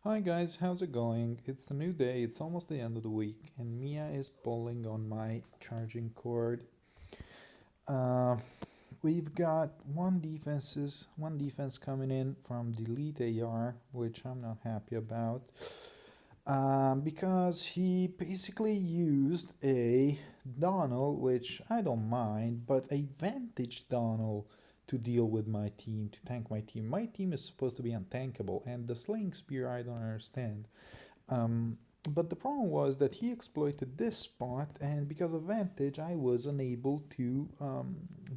Hi guys, how's it going? It's a new day, it's almost the end of the week, and Mia is pulling on my charging cord. Uh, we've got one defense coming in from Delete AR, which I'm not happy about. Because he basically used a Donald, which I don't mind, but a Vantage Donald to deal with my team, to tank my team. My team is supposed to be untankable, and the Sling Spear I don't understand. But the problem was that he exploited this spot, and because of Vantage, I was unable to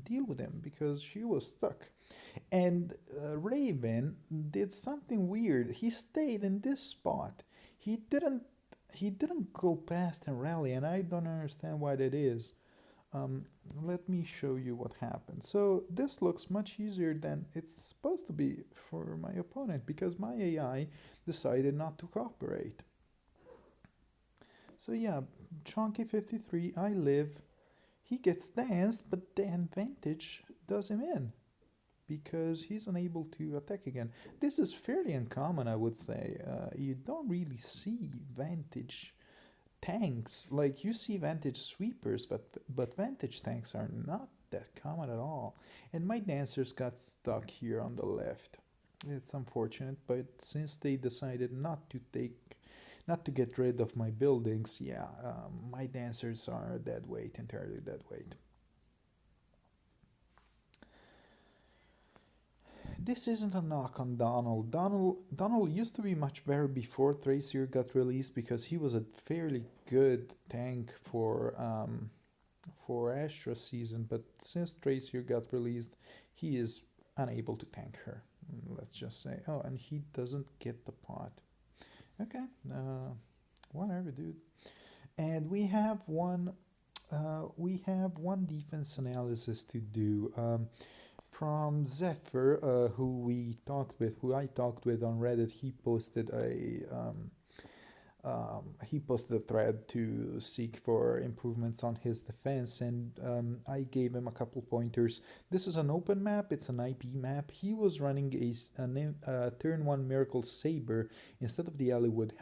deal with him because she was stuck. And Raven did something weird. He stayed in this spot. He didn't. He didn't go past and rally, and I don't understand why that is. Um, Let me show you what happened. So this looks much easier than it's supposed to be for my opponent because my AI decided not to cooperate. So yeah, Chonky53, I live. He gets danced, but then Vantage does him in because he's unable to attack again. This is fairly uncommon, I would say. You don't really see Vantage tanks. Like you see Vantage sweepers, but Vantage tanks are not that common at all. And my dancers got stuck here on the left. It's unfortunate, but since they decided not to get rid of my buildings, yeah, my dancers are dead weight, entirely dead weight. This isn't a knock on Donald. Donald used to be much better before Tracer got released because he was a fairly good tank for Astra season, but since Tracer got released, he is unable to tank her. Let's just say. Oh, and he doesn't get the pot. Okay, whatever, dude. And we have one defense analysis to do. From Zephyr, who I talked with on Reddit. He posted a thread to seek for improvements on his defense, and I gave him a couple pointers. This is an open map; it's an IP map. He was running a turn one Miracle Saber instead of the Hollywood.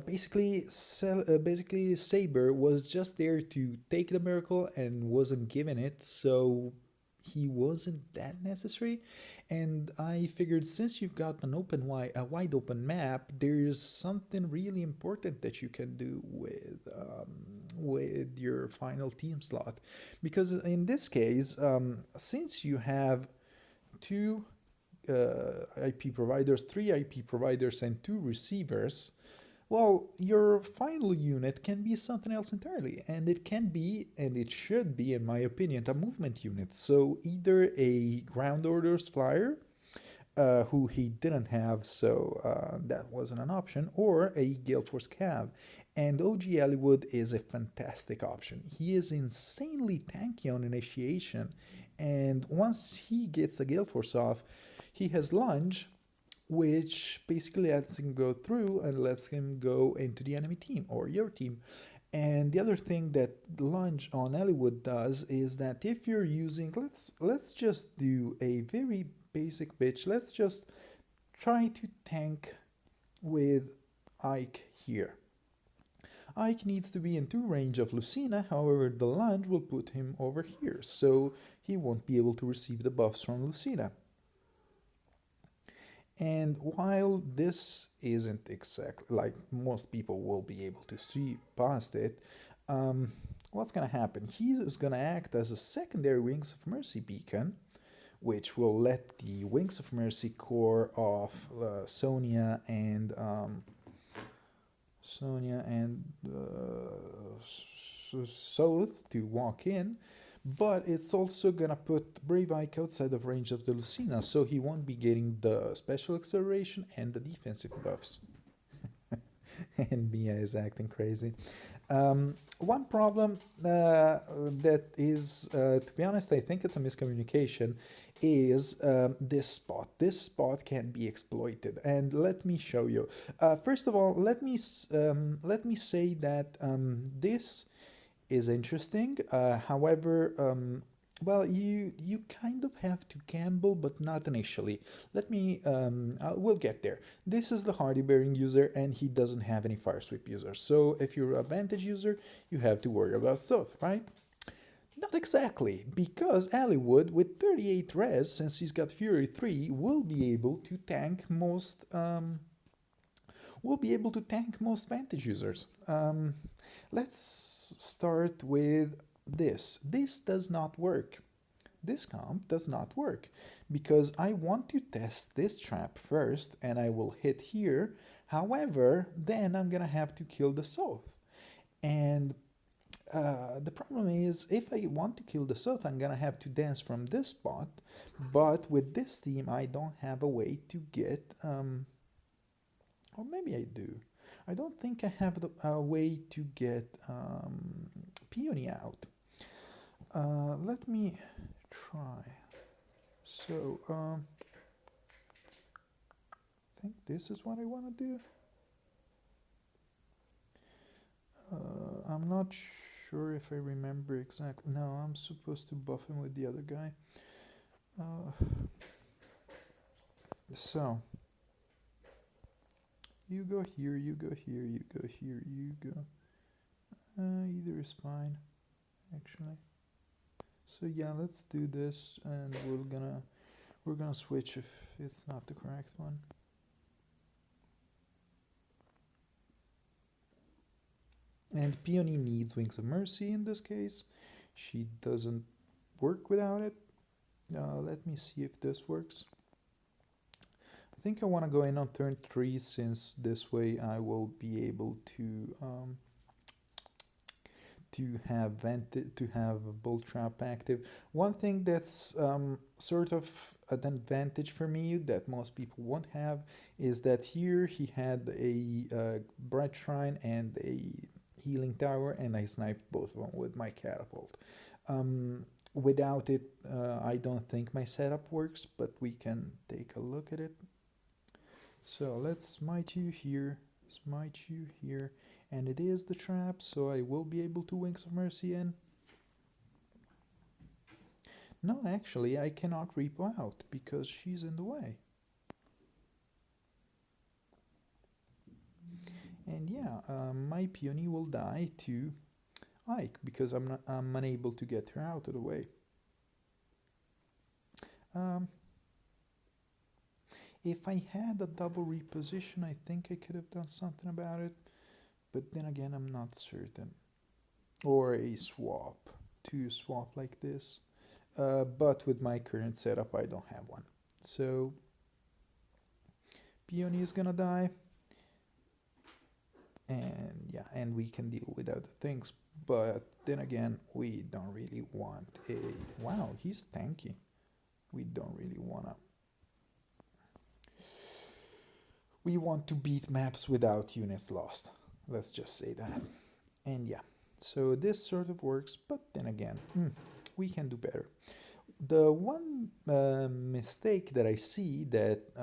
Basically, Saber was just there to take the miracle and wasn't given it, so he wasn't that necessary. And I figured since you've got a wide open map, there's something really important that you can do with your final team slot, because in this case, since you have two IP providers, three IP providers, and two receivers, well, your final unit can be something else entirely, and it can be, and it should be, in my opinion, a movement unit. So either a ground orders flyer, who he didn't have, so that wasn't an option, or a Gale Force Cav. And OG Hollywood is a fantastic option. He is insanely tanky on initiation, and once he gets the Gale Force off, he has lunge, which basically lets him go through and lets him go into the enemy team or your team. And the other thing that lunge on Hollywood does is that if you're using, let's just do a very basic bitch. Let's just try to tank with Ike here. Ike needs to be in two range of Lucina, however, the lunge will put him over here, so he won't be able to receive the buffs from Lucina. And while this isn't exactly like most people will be able to see past it, what's going to happen? He is going to act as a secondary Wings of Mercy beacon, which will let the Wings of Mercy core of Sonia and Soth to walk in, but it's also gonna put Brave Ike outside of range of the Lucina, so he won't be getting the special acceleration and the defensive buffs. And Mia is acting crazy. One problem that is, to be honest, I think it's a miscommunication, is this spot. This spot can be exploited, and let me show you. First of all, let me say that this is interesting. However, Well, you kind of have to gamble, but not initially. Let me. We'll get there. This is the hardy bearing user, and he doesn't have any fire sweep user. So if you're a vantage user, you have to worry about stealth, right? Not exactly, because Allywood with 38 res, since he's got Fury 3, will be able to tank most. Will be able to tank most vantage users. Let's start with this. This does not work. This comp does not work because I want to test this trap first and I will hit here. However, then I'm gonna have to kill the south. And the problem is, if I want to kill the south, I'm gonna have to dance from this spot. But with this team, I don't have a way to get, or maybe I do. I don't think I have a way to get Peony out. Let me try. So, I think this is what I want to do. I'm not sure if I remember exactly. No, I'm supposed to buff him with the other guy. Uh, so, you go here, you go here, you go here, you go. Either is fine, actually. So yeah, let's do this, and we're gonna switch if it's not the correct one. And Peony needs Wings of Mercy in this case. She doesn't work without it. Let me see if this works. I think I want to go in on turn 3 since this way I will be able to have Bolt Trap active. One thing that's sort of an advantage for me that most people won't have is that here he had a Bright Shrine and a Healing Tower, and I sniped both of them with my catapult. Without it, I don't think my setup works, but we can take a look at it. So let's smite you here, and it is the trap, so I will be able to Wings of Mercy in. No, actually, I cannot repo out because she's in the way. And yeah, my Peony will die to Ike because I'm unable to get her out of the way. If I had a double reposition, I think I could have done something about it, but then again, I'm not certain. Or a swap, to swap like this. But with my current setup, I don't have one. So, Peony is gonna die. And yeah, and we can deal with other things. But then again, we don't really want a. Wow, he's tanky. We don't really wanna. We want to beat maps without units lost. Let's just say that. And yeah, so this sort of works, but then again, we can do better. The one mistake that I see that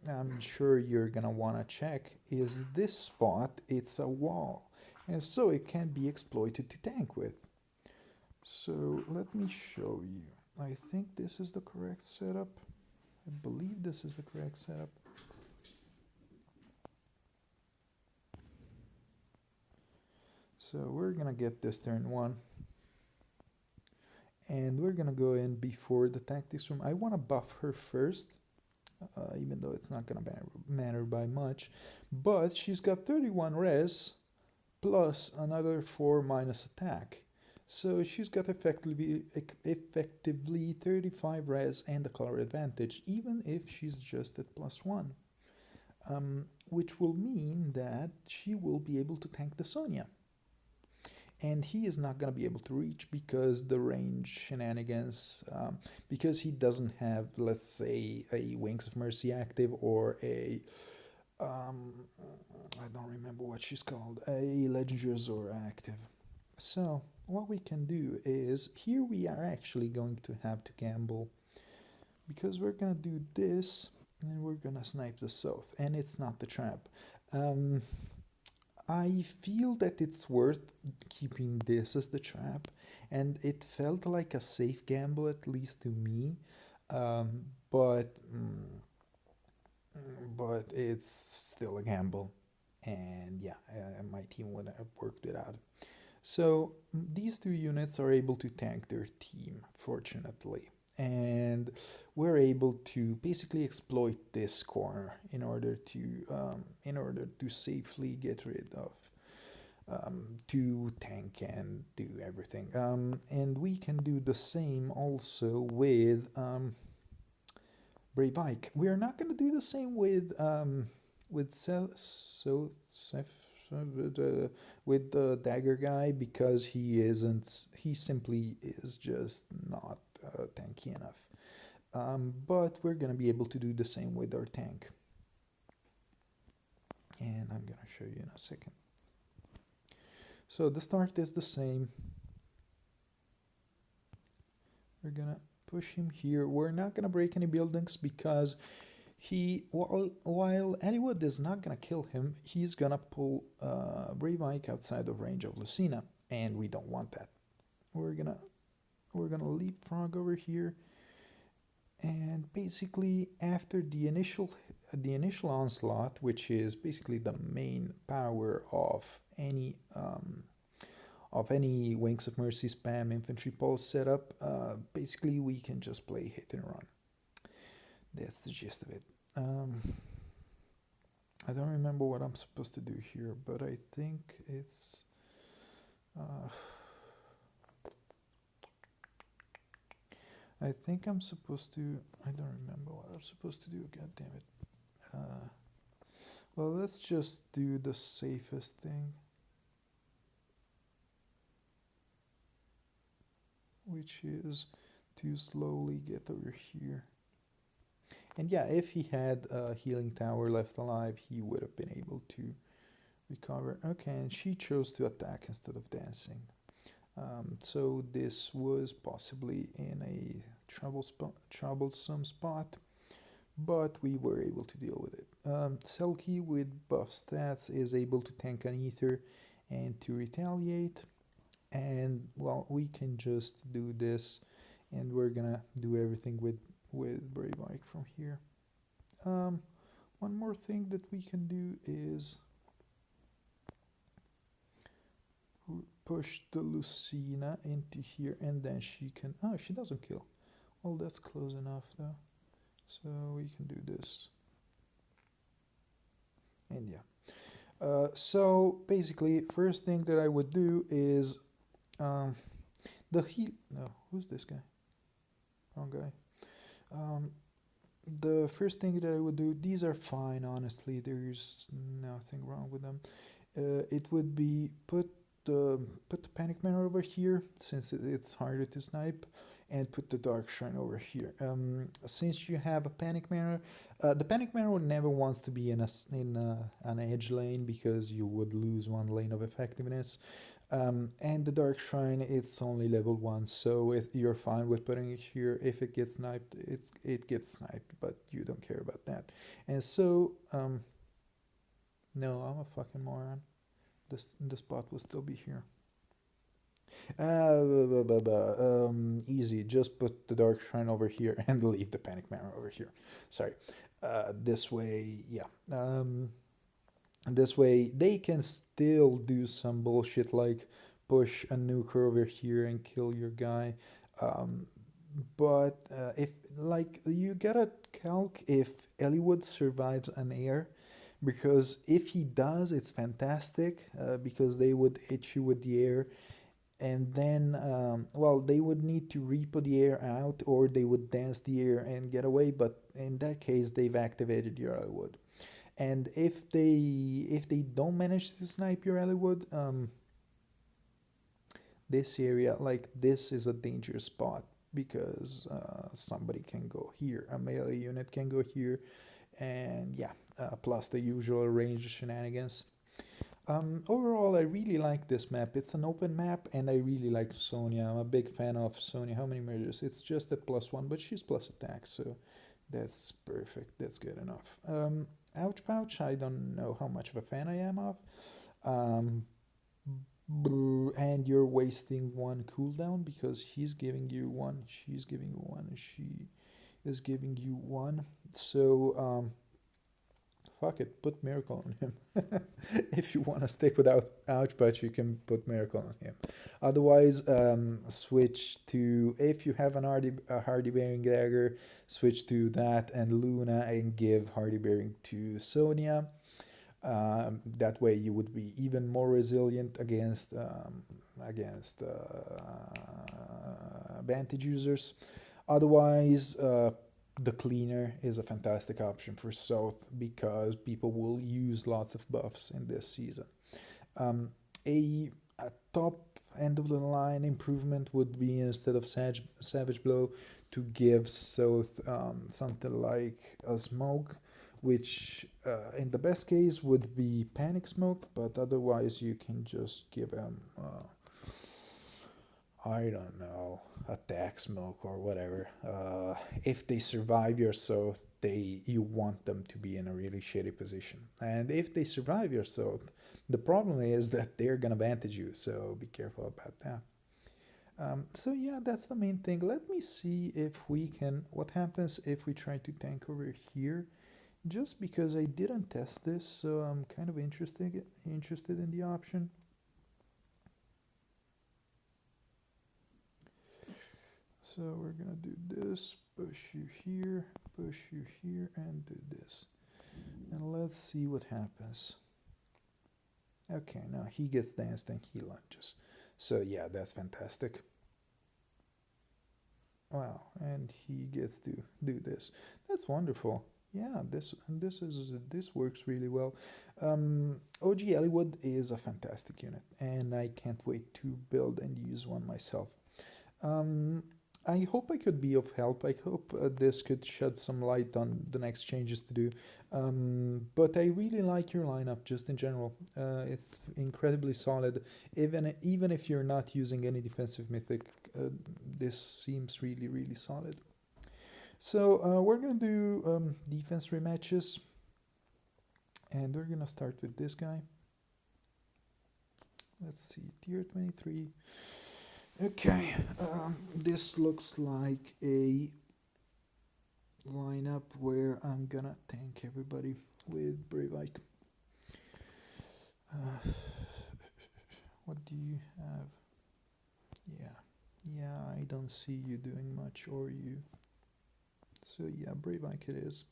I'm sure you're gonna wanna check is this spot. It's a wall, and so it can be exploited to tank with. So let me show you. I think this is the correct setup. I believe this is the correct setup. So we're gonna get this turn 1. And we're gonna go in before the tactics room. I wanna buff her first, even though it's not gonna matter by much. But she's got 31 res plus another 4 minus attack. So she's got effectively 35 res and a color advantage, even if she's just at +1. Which will mean that she will be able to tank the Sonya. And he is not going to be able to reach because the range shenanigans, because he doesn't have, let's say, a Wings of Mercy active or a, I don't remember what she's called, a Legendary Azor active. So what we can do is, here we are actually going to have to gamble because we're going to do this and we're going to snipe the south, and it's not the trap. I feel that it's worth keeping this as the trap, and it felt like a safe gamble, at least to me. Um, but but it's still a gamble, and yeah, my team wouldn't have worked it out. So these two units are able to tank their team, fortunately. And we're able to basically exploit this corner in order to safely get rid of to tank and do everything. And we can do the same also with Brave Ike. We are not going to do the same with with the dagger guy because he isn't. He simply is just not tanky enough. But we're gonna be able to do the same with our tank, and I'm gonna show you in a second. So the start is the same. We're gonna push him here. We're not gonna break any buildings because while Eliwood is not gonna kill him, he's gonna pull Brave Ike outside of range of Lucina, and we don't want that. We're gonna leapfrog over here, and basically after the initial onslaught, which is basically the main power of any Wings of Mercy spam infantry pulse setup, basically we can just play hit and run. That's the gist of it. I don't remember what I'm supposed to do here, but I think it's. I think I'm supposed to. I don't remember what I'm supposed to do. God damn it. Well, let's just do the safest thing, which is to slowly get over here. And yeah, if he had a healing tower left alive, he would have been able to recover. Okay, and she chose to attack instead of dancing. So this was possibly in a troublesome spot, but we were able to deal with it. Selkie with buff stats is able to tank an Aether and to retaliate. And well, we can just do this, and we're gonna do everything with Brave Ike from here. One more thing that we can do is push the Lucina into here, and then she can. Oh, she doesn't kill. Well, that's close enough though. So we can do this. And yeah. So basically, first thing that I would do is um, the heal. No, who's this guy? Wrong guy. The first thing that I would do. These are fine, honestly. There's nothing wrong with them. It would be put the panic manor over here since it's harder to snipe, and put the dark shrine over here. Since you have a panic manor, the panic manor never wants to be in an edge lane because you would lose one lane of effectiveness. And the dark shrine, it's only level 1, so if you're fine with putting it here. If it gets sniped, it gets sniped, but you don't care about that. And so no, I'm a fucking moron. The spot will still be here. Easy. Just put the dark shrine over here and leave the panic manor over here. Sorry. This way, yeah. This way they can still do some bullshit like push a nuker over here and kill your guy. Um, but if like you gotta calc if Eliwood survives an air, because if he does, it's fantastic. Because they would hit you with the air, and then well, they would need to repo the air out, or they would dance the air and get away. But in that case, they've activated your Eliwood. And if they don't manage to snipe your Eliwood, this area, like this, is a dangerous spot because somebody can go here, a melee unit can go here, and yeah, plus the usual range shenanigans. Overall, I really like this map. It's an open map, and I really like Sonya. I'm a big fan of Sonya. How many murders? It's just at +1, but she's plus attack, so that's perfect. That's good enough. Ouch Pouch, I don't know how much of a fan I am of. Um, and you're wasting one cooldown because he's giving you one, she's giving you one, she is giving you one. So fuck it, put miracle on him. If you want to stick without ouch, but you can put miracle on him. Otherwise, switch to, if you have a hardy bearing dagger, switch to that and Luna and give hardy bearing to Sonia. That way, you would be even more resilient against advantage users. Otherwise, the cleaner is a fantastic option for South because people will use lots of buffs in this season. Um, a top end of the line improvement would be, instead of Savage Blow, to give South something like a smoke, which in the best case would be Panic Smoke, but otherwise you can just give him I don't know, attack smoke or whatever. If they survive your South, you want them to be in a really shitty position. And if they survive your South, the problem is that they're gonna advantage you. So be careful about that. So yeah, that's the main thing. Let me see if we can. What happens if we try to tank over here? Just because I didn't test this, so I'm kind of interested in the option. So we're gonna do this, push you here, and do this. And let's see what happens. Okay, now he gets danced and he lunges. So yeah, that's fantastic. Wow, and he gets to do this. That's wonderful. Yeah, this works really well. OG Ellwood is a fantastic unit, and I can't wait to build and use one myself. Um, I hope I could be of help. I hope this could shed some light on the next changes to do. But I really like your lineup just in general. It's incredibly solid. Even if you're not using any defensive mythic, this seems really solid. So we're gonna do defense rematches, and we're gonna start with this guy. Let's see, tier 23. Okay, this looks like a lineup where I'm gonna tank everybody with Brave Ike. What do you have? Yeah, I don't see you doing much, or you. So yeah, Brave Ike it is.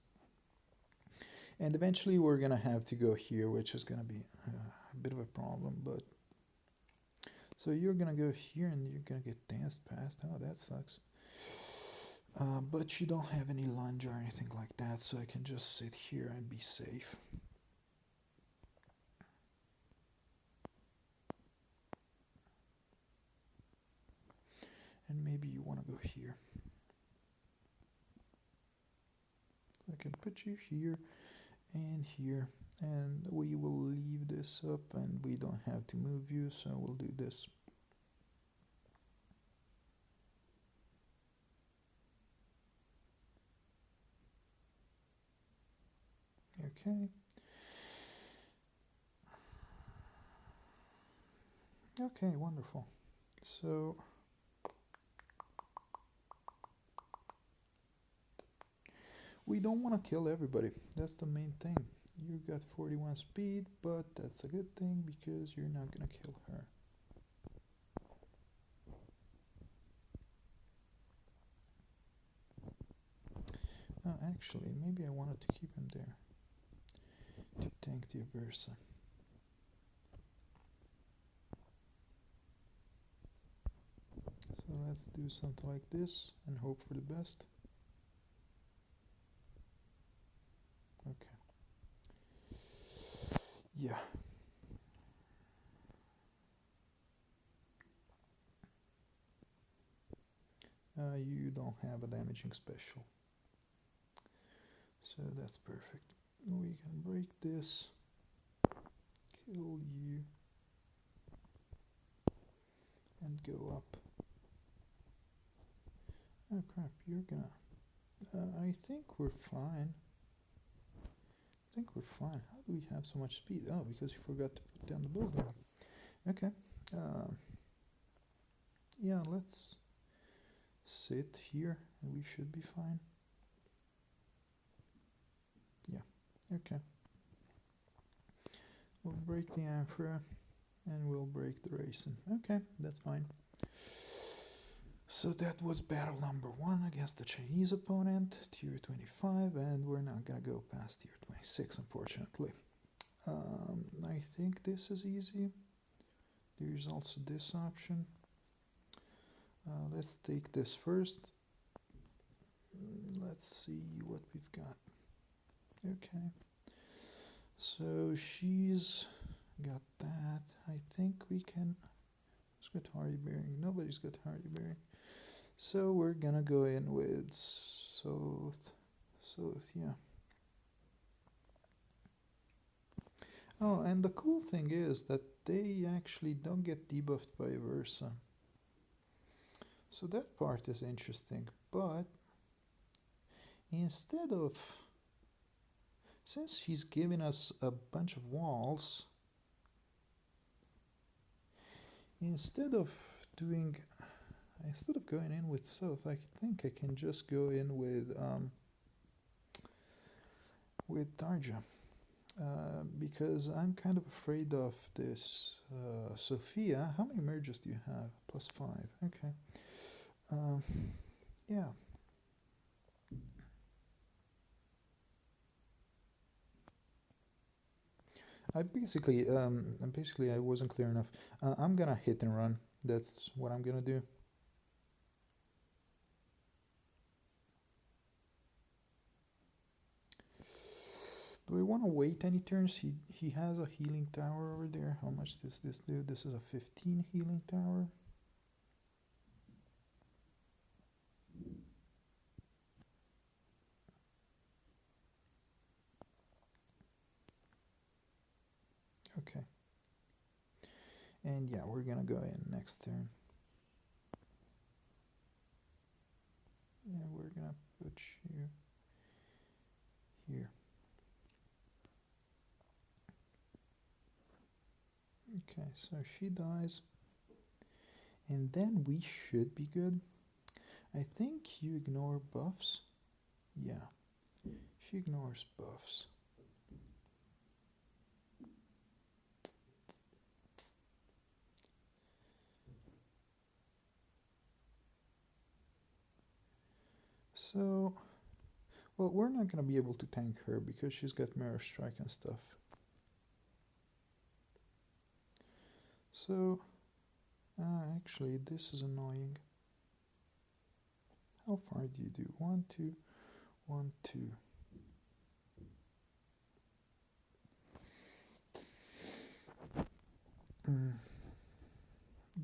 And eventually we're gonna have to go here, which is gonna be a bit of a problem, but. So you're gonna go here and you're gonna get danced past. Oh, that sucks. But you don't have any lunge or anything like that, so I can just sit here and be safe. And maybe you want to go here. So I can put you here and here, and we will leave this up, and we don't have to move you, so we'll do this. Okay. Okay, wonderful. So we don't want to kill everybody. That's the main thing. You got 41 speed, but that's a good thing because you're not gonna kill her. Oh, actually, maybe I wanted to keep him there to tank the Aversa. So let's do something like this and hope for the best. Okay. Yeah. You don't have a damaging special. So that's perfect. We can break this, kill you, and go up. Oh crap, you're gonna. I think we're fine. I think we're fine. How do we have so much speed? Oh, because you forgot to put down the building. Okay. Yeah, let's sit here and we should be fine. Yeah, okay. We'll break the Aether and we'll break the racing. Okay, that's fine. So that was battle number 1 against the Chinese opponent, tier 25, and we're not gonna go past tier 26, unfortunately. I think this is easy. There's also this option. Let's take this first. Let's see what we've got. Okay. So she's got that. I think we can. Who's got Hardy Bearing? Nobody's got Hardy Bearing. So we're gonna go in with Soth, yeah. Oh, and the cool thing is that they actually don't get debuffed by Versa. So that part is interesting, but instead of, since she's giving us a bunch of walls, instead of going in with Soth, I think I can just go in with Tarja. Because I'm kind of afraid of this Sophia. How many merges do you have? +5. Okay. Yeah. I basically I wasn't clear enough. I'm gonna hit and run. That's what I'm gonna do. Do we want to wait any turns? He has a healing tower over there. How much does this do? This is a 15 healing tower. Okay. And yeah, we're gonna go in next turn. Yeah, we're gonna put you here. Okay, so she dies. And then we should be good. I think you ignore buffs. Yeah, she ignores buffs. So, well, we're not going to be able to tank her because she's got Mirror Strike and stuff. So, actually, this is annoying. How far do you do? 1, 2, 1, 2. Do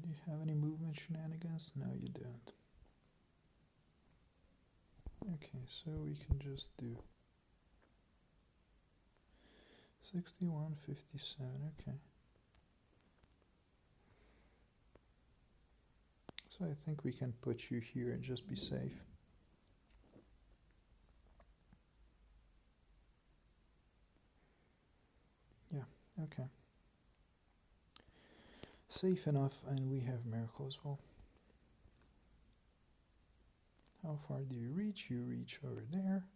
you have any movement shenanigans? No, you don't. Okay, so we can just do 61, 57, okay. So I think we can put you here and just be safe. Yeah, okay. Safe enough, and we have Miracle as well. How far do you reach? You reach over there.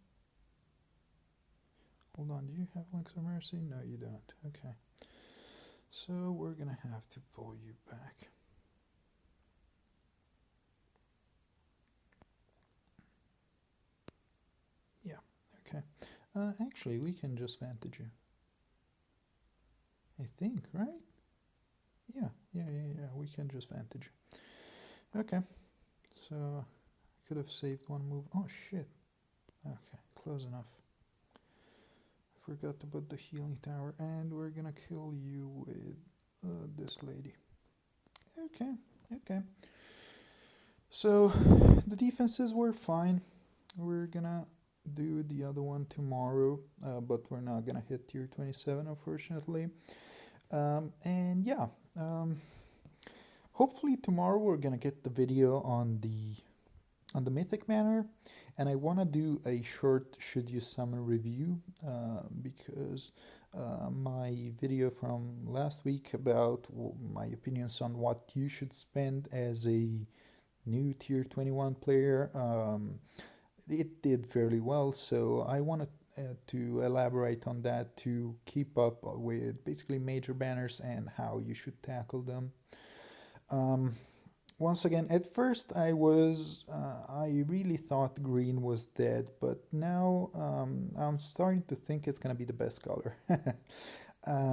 Hold on, do you have Links of Mercy? No, you don't. Okay. So we're gonna have to pull you back. Yeah, okay. Actually, we can just Vantage you. I think, right? Yeah, we can just Vantage you. Okay. So, I could have saved one move. Oh, shit. Okay, close enough. Forgot to put the healing tower, and we're gonna kill you with this lady. Okay. So the defenses were fine. We're gonna do the other one tomorrow, but we're not gonna hit tier 27, unfortunately. And yeah, hopefully tomorrow we're gonna get the video on the Mythic Manor, And I want to do a short should you summon review because my video from last week about my opinions on what you should spend as a new tier 21 player, it did fairly well. So I wanted to elaborate on that to keep up with basically major banners and how you should tackle them. Um, Once again, at first I really thought green was dead, but now I'm starting to think it's gonna be the best color.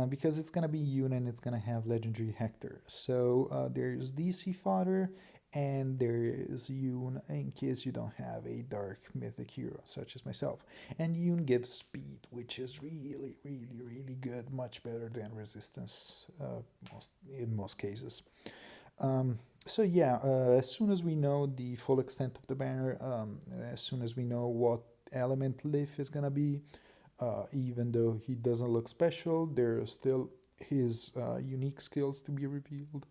Because it's gonna be Yoon and it's gonna have legendary Hector. So there's DC fodder and there is Yoon in case you don't have a dark mythic hero such as myself. And Yoon gives speed, which is really, really, really good, much better than resistance in most cases. So yeah, as soon as we know the full extent of the banner, as soon as we know what element Leaf is gonna be, even though he doesn't look special, there are still his unique skills to be revealed.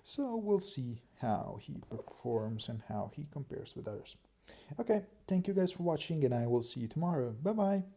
So we'll see how he performs and how he compares with others. Okay, thank you guys for watching, and I will see you tomorrow. Bye bye.